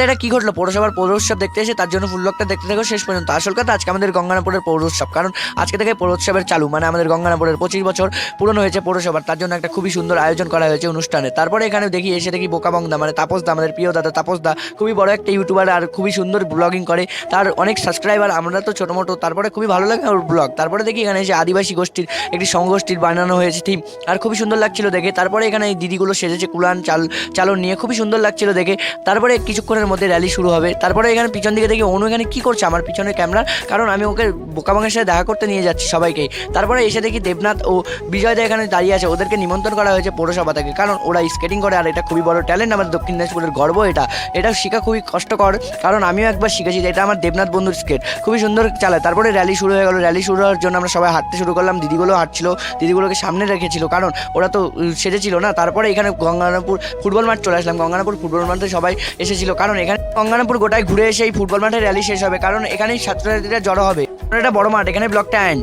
এটা কি ঘটলো পৌরসভার পৌরোৎসব দেখতে এসে, তার জন্য ফুল ব্লগটা দেখতে থাকো শেষ পর্যন্ত। আসল কথা, আজকে আমাদের গঙ্গারামপুরের পৌরোৎসব, কারণ আজকে থেকে পৌরোৎসবের চালু, মানে আমাদের গঙ্গারামপুরের 25 বছর পূরণ হয়েছে পৌরসভার, তার জন্য একটা খুবই সুন্দর আয়োজন করা হয়েছে অনুষ্ঠানে। তারপরে এখানে দেখি বোকাবংদা মানে তাপসদা, আমাদের প্রিয় দাদা তাপসদা, খুবই বড় একটা ইউটিউবার আর খুবই সুন্দর ব্লগিং করে, তার অনেক সাবস্ক্রাইবার, আমরা তো ছোটো মোটো, তারপরে খুবই ভালো লাগে ওর ব্লগ। তারপরে দেখি এখানে এসে আদিবাসী গোষ্ঠীর একটি সংগোষ্ঠীর বানানো হয়েছে থিম, আর খুবই সুন্দর লাগছিল দেখে। তারপরে এখানে এই দিদিগুলো সেজেছে কুলান চালন নিয়ে, খুবই সুন্দর লাগছিল দেখে। তারপরে কিছুক্ষণের মধ্যে র্যালি শুরু হবে। তারপরে এখানে পিছন দিকে দেখি অনু এখানে কি করছে আমার পিছনে ক্যামেরা, কারণ আমি ওকে বোকাবাঙের সাথে দেখা করতে নিয়ে যাচ্ছি সবাইকেই। তারপরে এসে দেখি দেবনাথ ও বিজয় দা এখানে দাঁড়িয়ে আছে, ওদেরকে নিমন্ত্রণ করা হয়েছে পৌরসভা থেকে, কারণ ওরা স্কেটিং করে আর এটা খুবই বড় ট্যালেন্ট, আমাদের দক্ষিণ দিনাজপুরের গর্ব। এটা শেখা খুবই কষ্টকর, কারণ আমিও একবার শিখেছি। এটা আমার দেবনাথ বন্ধুর স্কেট, খুবই সুন্দর চালায়। তারপরে র্যালি শুরু হয়ে গেল, র্যালি শুরু হওয়ার জন্য আমরা সবাই হাঁটতে শুরু করলাম, দিদিগুলো হাঁটছিল, দিদিগুলোকে সামনে রেখেছিল কারণ ওরা তো সেজেছিল না। তারপরে এখানে গঙ্গারামপুর ফুটবল মাঠ চলে আসলাম, গঙ্গারামপুর ফুটবল মাঠে সবাই এসেছিল, কারণ এখানে গঙ্গারামপুর গোটায় ঘুরে এসে এই ফুটবল মাঠে র্যালি শেষ হবে, কারণ এখানেই ছাত্রছাত্রীরা জড়ো হবে, এটা বড় মাঠ, এখানে ব্লকটা এন্ড।